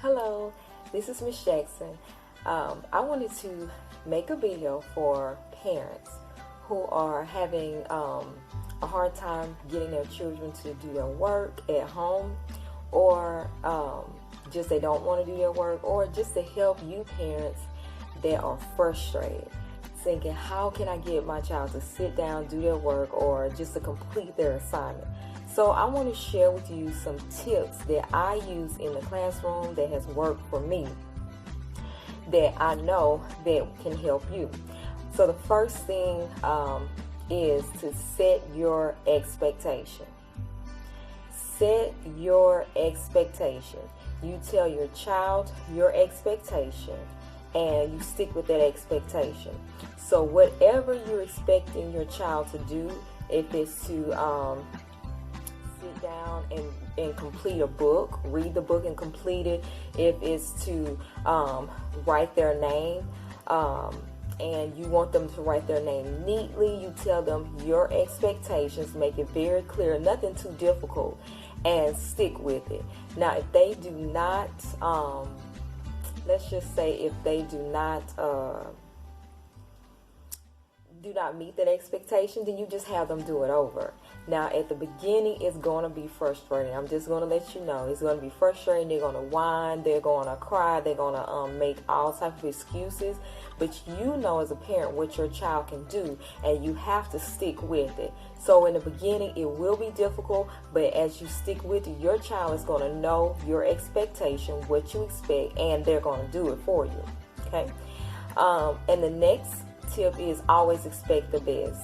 Hello, this is Miss Jackson. I wanted to make a video for parents who are having a hard time getting their children to do their work at home, or just they don't want to do their work, or just to help you parents that are frustrated, thinking, how can I get my child to sit down, do their work, or just to complete their assignment? So I want to share with you some tips that I use in the classroom that has worked for me, that I know that can help you. So the first thing is to set your expectation. Set your expectation. You tell your child your expectation, and you stick with that expectation. So whatever you're expecting your child to do, if it's to sit down and complete a book, read the book and complete it, if it's to write their name, and you want them to write their name neatly, you tell them your expectations, make it very clear, nothing too difficult, and stick with it. Now, if they do not, let's just say if they do not meet that expectation, then you just have them do it over. Now, at the beginning, it's going to be frustrating. I'm just going to let you know. It's going to be frustrating. They're going to whine. They're going to cry. They're going to make all types of excuses. But you know as a parent what your child can do, and you have to stick with it. So in the beginning, it will be difficult, but as you stick with it, your child is going to know your expectation, what you expect, and they're going to do it for you. Okay? And the next tip is always expect the best.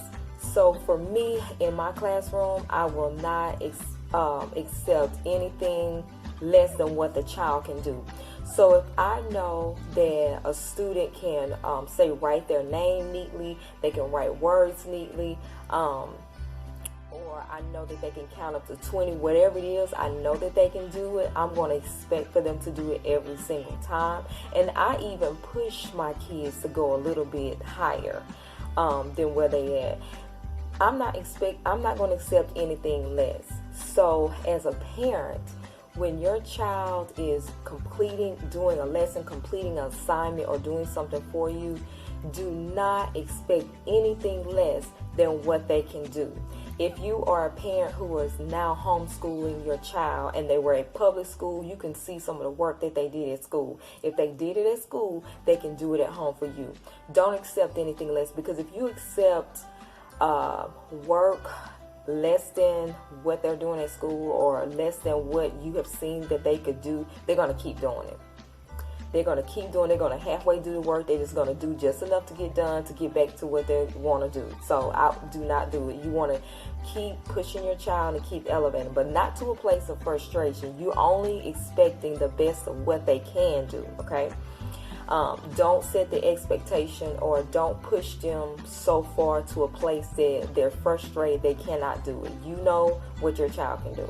So for me, in my classroom, I will not accept anything less than what the child can do. So if I know that a student can say write their name neatly, they can write words neatly, or I know that they can count up to 20, whatever it is, I know that they can do it. I'm going to expect for them to do it every single time. And I even push my kids to go a little bit higher than where they at. I'm not going to accept anything less. So as a parent, when your child is doing a lesson, completing an assignment, or doing something for you, do not expect anything less than what they can do. If you are a parent who is now homeschooling your child and they were at public school, you can see some of the work that they did at school. If they did it at school, they can do it at home for you. Don't accept anything less, because if you accept work less than what they're doing at school, or less than what you have seen that they could do, they're going to keep doing it. They're going to keep doing it. They're going to halfway do the work. They're just going to do just enough to get done to get back to what they want to do. So I do not do it. You want to keep pushing your child and keep elevating, but not to a place of frustration. You're only expecting the best of what they can do, okay? Don't set the expectation, or don't push them so far to a place that they're frustrated they cannot do it. You know what your child can do.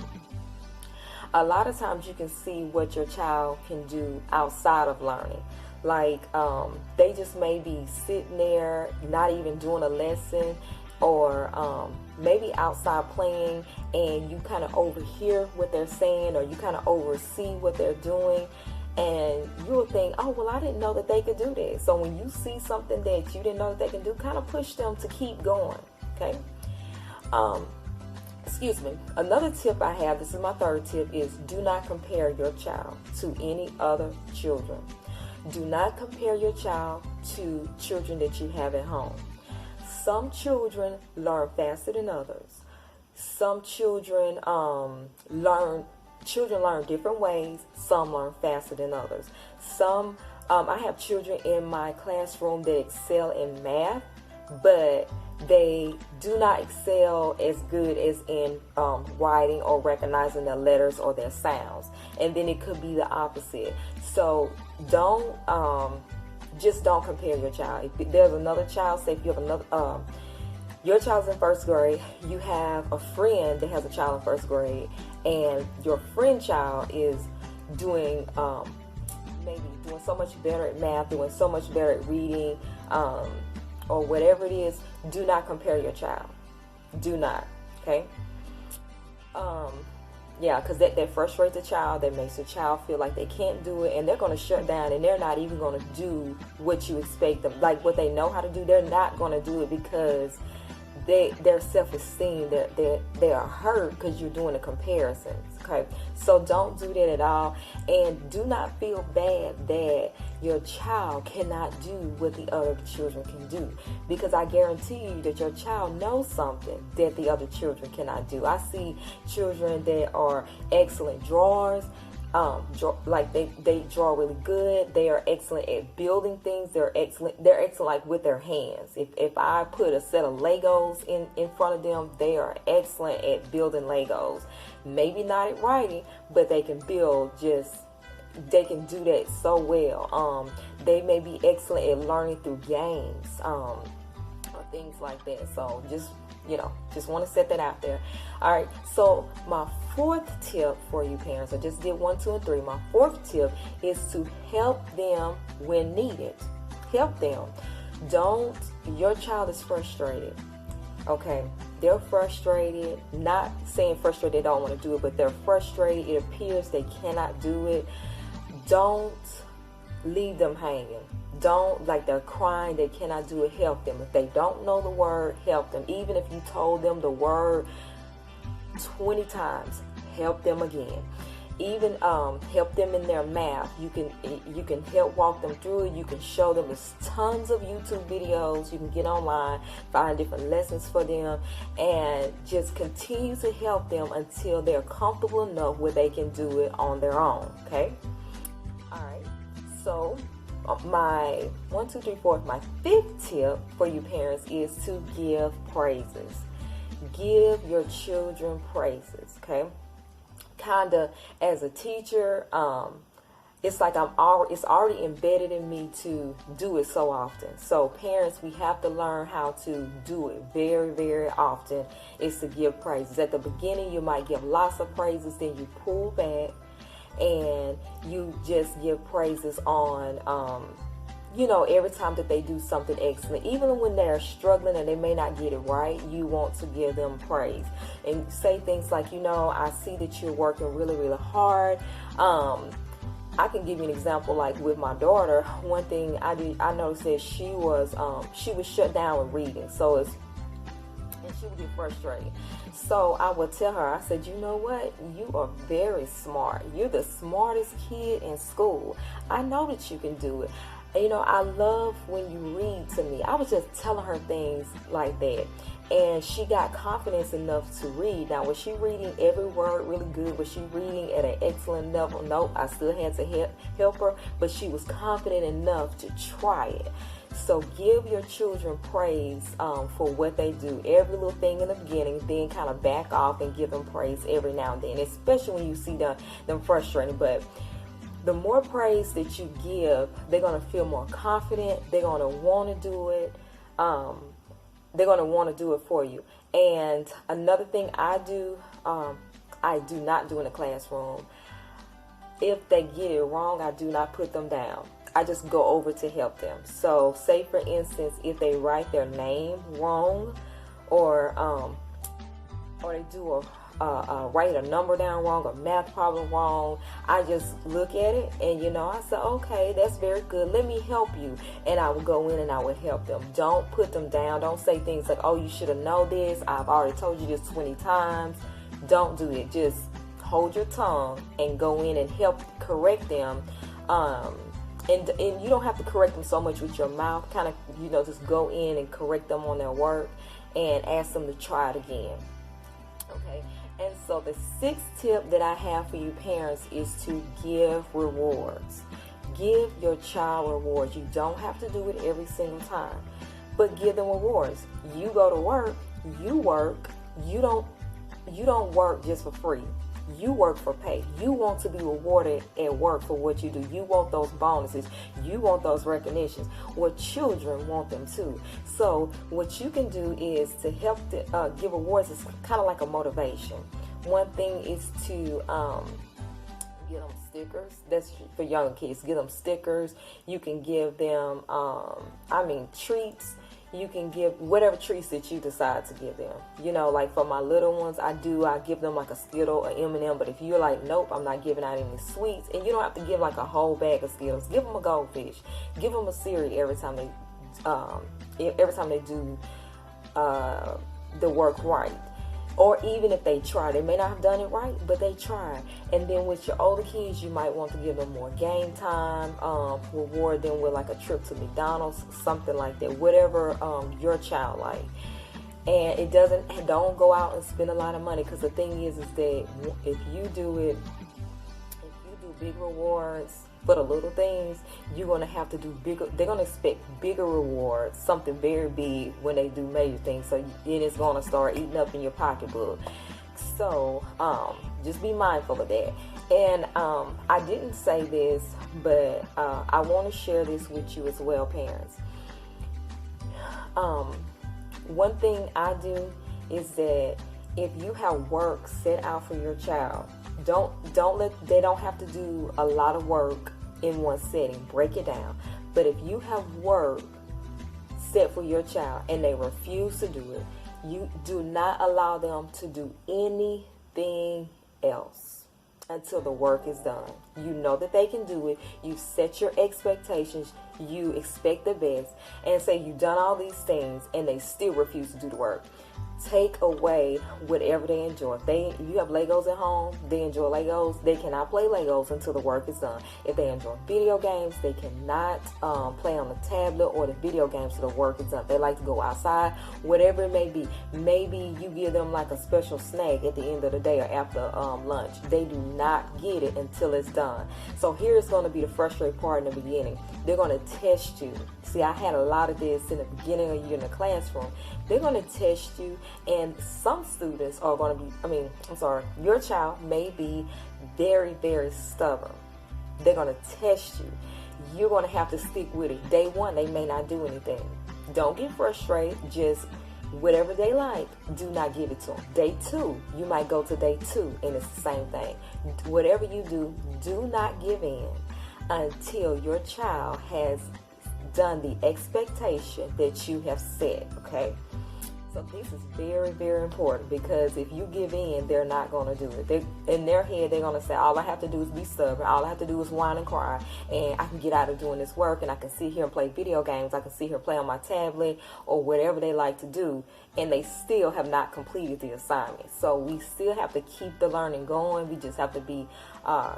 A lot of times you can see what your child can do outside of learning. Like they just may be sitting there not even doing a lesson, or maybe outside playing, and you kind of overhear what they're saying, or you kind of oversee what they're doing. And you'll think, oh, well, I didn't know that they could do that. So when you see something that you didn't know that they can do, kind of push them to keep going, okay? Excuse me. Another tip I have, this is my third tip, is do not compare your child to any other children. Do not compare your child to children that you have at home. Some children learn faster than others. Some children learn different ways. Some learn faster than others. I have children in my classroom that excel in math, but they do not excel as good as in writing or recognizing their letters or their sounds. And then it could be the opposite. So don't compare your child. If there's another child, say if you have another, your child's in first grade, you have a friend that has a child in first grade, and your friend child is doing maybe doing so much better at math, doing so much better at reading, or whatever it is, do not compare your child. Do not, okay? Yeah, because that frustrates the child. That makes the child feel like they can't do it, and they're going to shut down, and they're not even going to do what you expect them, like what they know how to do. They're not going to do it because their self-esteem, they are hurt because you're doing the comparisons. Okay, so don't do that at all, and do not feel bad that your child cannot do what the other children can do, because I guarantee you that your child knows something that the other children cannot do. I see children that are excellent drawers. Like they draw really good. They are excellent at building things. They're excellent like with their hands. If I put a set of Legos in front of them, they are excellent at building Legos. Maybe not at writing, but they can build. They can do that so well. They may be excellent at learning through games, or things like that. So just want to set that out there. All right, so my fourth tip for you parents, I just did 1, 2, and 3. My fourth tip is to help them when needed. Help them. Your child is frustrated. Okay, they're frustrated, not saying frustrated they don't want to do it, but they're frustrated. It appears they cannot do it. Don't leave them hanging. Don't, like they're crying, they cannot do it, help them. If they don't know the word, help them. Even if you told them the word 20 times, help them again. Even help them in their math. You can help walk them through it. You can show them. There's tons of YouTube videos. You can get online, find different lessons for them, and just continue to help them until they're comfortable enough where they can do it on their own. Okay? All right. So my 1, 2, 3, 4, my fifth tip for you parents is to give praises. Give your children praises. Okay? Kinda as a teacher, it's like it's already embedded in me to do it so often. So parents, we have to learn how to do it very, very often. Is to give praises. At the beginning, you might give lots of praises, then you pull back and you just give praises on every time that they do something excellent. Even when they're struggling and they may not get it right, you want to give them praise and say things like, I see that you're working really, really hard. I can give you an example, like with my daughter. One thing I noticed that she was shut down with reading, and she would get frustrated. So I would tell her, I said, you know what? You are very smart. You're the smartest kid in school. I know that you can do it. I love when you read to me. I was just telling her things like that. And she got confidence enough to read. Now, was she reading every word really good? Was she reading at an excellent level? Nope. I still had to help her. But she was confident enough to try it. So give your children praise for what they do. Every little thing in the beginning, then kind of back off and give them praise every now and then, especially when you see them frustrating. But the more praise that you give, they're going to feel more confident. They're going to want to do it. They're going to want to do it for you. And another thing I do not do in the classroom, if they get it wrong, I do not put them down. I just go over to help them. So say, for instance, if they write their name wrong, or they do write a number down wrong, a math problem wrong, I just look at it and I say, okay, that's very good, let me help you. And I would go in and I would help them. Don't put them down. Don't say things like, oh, you should have known this, I've already told you this 20 times. Don't do it. Just hold your tongue and go in and help correct them. And you don't have to correct them so much with your mouth. Kind of, just go in and correct them on their work and ask them to try it again. Okay. And so the sixth tip that I have for you parents is to give rewards. Give your child rewards. You don't have to do it every single time, but give them rewards. You go to work, you work, you don't work just for free. You work for pay. You want to be rewarded at work for what you do. You want those bonuses. You want those recognitions. Well, children want them too. So what you can do is to help give awards is kind of like a motivation. One thing is to give them stickers. That's for younger kids. Give them stickers. You can give them, treats. you can give whatever treats that you decide to give them. You know, like for my little ones, I give them like a Skittle, an M&M. But if you're like, nope, I'm not giving out any sweets, and you don't have to give like a whole bag of Skittles. Give them a goldfish. Give them a cereal every time they do the work right. Or even if they try, they may not have done it right, but they try. And then with your older kids, you might want to give them more game time, reward them with like a trip to McDonald's, something like that, whatever your child like. And don't go out and spend a lot of money, because the thing is that if you do big rewards for the little things, you're going to have to do bigger. They're going to expect bigger rewards, something very big, when they do major things. So then it's going to start eating up in your pocketbook. So just be mindful of that. And I didn't say this, but I want to share this with you as well, parents. One thing I do is that if you have work set out for your child, they don't have to do a lot of work in one setting. Break it down. But if you have work set for your child and they refuse to do it, you do not allow them to do anything else until the work is done. You know that they can do it. You set your expectations. You expect the best, and say you've done all these things and they still refuse to do the work. Take away whatever they enjoy. If you have Legos at home, they enjoy Legos. They cannot play Legos until the work is done. If they enjoy video games, they cannot play on the tablet or the video games till the work is done. They like to go outside, whatever it may be. Maybe you give them like a special snack at the end of the day or after lunch. They do not get it until it's done. So here's going to be the frustrating part in the beginning. They're going to test you. See, I had a lot of this in the beginning of the year in the classroom. They're going to test you, and some students are going to be, your child may be very, very stubborn. They're going to test you. You're going to have to stick with it. Day one, they may not do anything. Don't get frustrated. Just whatever they like, do not give it to them. Day two, you might go to day two, and it's the same thing. Whatever you do, do not give in until your child has done the expectation that you have set, okay? So this is very, very important, because if you give in, they're not going to do it. In their head, they're going to say, all I have to do is be stubborn. All I have to do is whine and cry, and I can get out of doing this work, and I can sit here and play video games. I can sit here and play on my tablet or whatever they like to do, and they still have not completed the assignment. So we still have to keep the learning going. We just have to be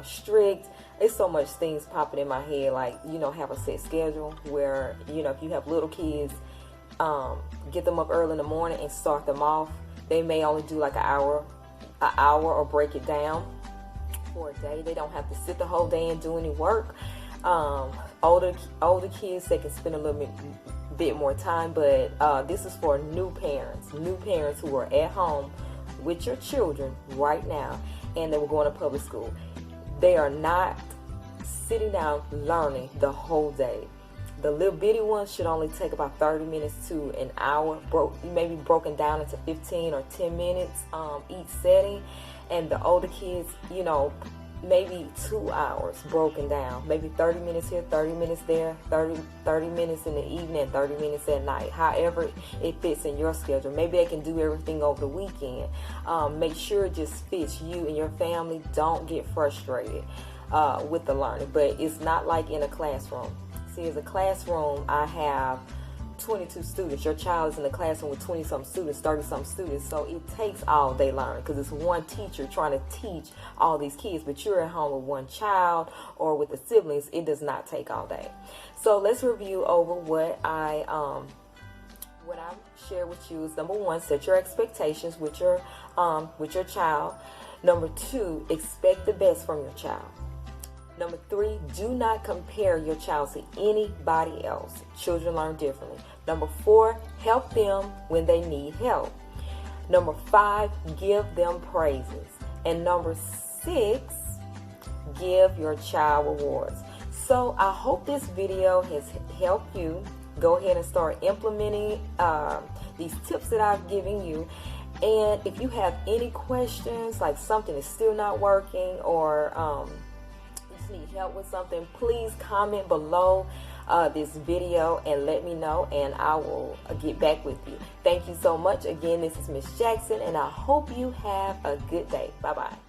strict. It's so much things popping in my head, like, have a set schedule where, if you have little kids, get them up early in the morning and start them off. They may only do like an hour or break it down for a day. They don't have to sit the whole day and do any work. Older kids, they can spend a little bit more time, but this is for new parents who are at home with your children right now, and they were going to public school. They are not sitting down learning the whole day. The little bitty ones should only take about 30 minutes to an hour, maybe broken down into 15 or 10 minutes each setting. And the older kids, maybe 2 hours broken down. Maybe 30 minutes here, 30 minutes there, 30 minutes in the evening, 30 minutes at night. However it fits in your schedule. Maybe they can do everything over the weekend. Make sure it just fits you and your family. Don't get frustrated with the learning. But it's not like in a classroom. See, as a classroom, I have 22 students. Your child is in the classroom with 20-some students, 30-some students. So it takes all day learning, because it's one teacher trying to teach all these kids. But you're at home with one child or with the siblings. It does not take all day. So let's review over what I share with you. Is number one, set your expectations with your child. Number two, expect the best from your child. Number three, do not compare your child to anybody else. Children learn differently. Number four, help them when they need help. Number five, give them praises. And number six, give your child rewards. So I hope this video has helped you. Go ahead and start implementing these tips that I've given you. And if you have any questions, like something is still not working, or need help with something, please comment below. this video and let me know, and I will get back with you. Thank you so much. Again, this is Miss Jackson, and I hope you have a good day. Bye-bye.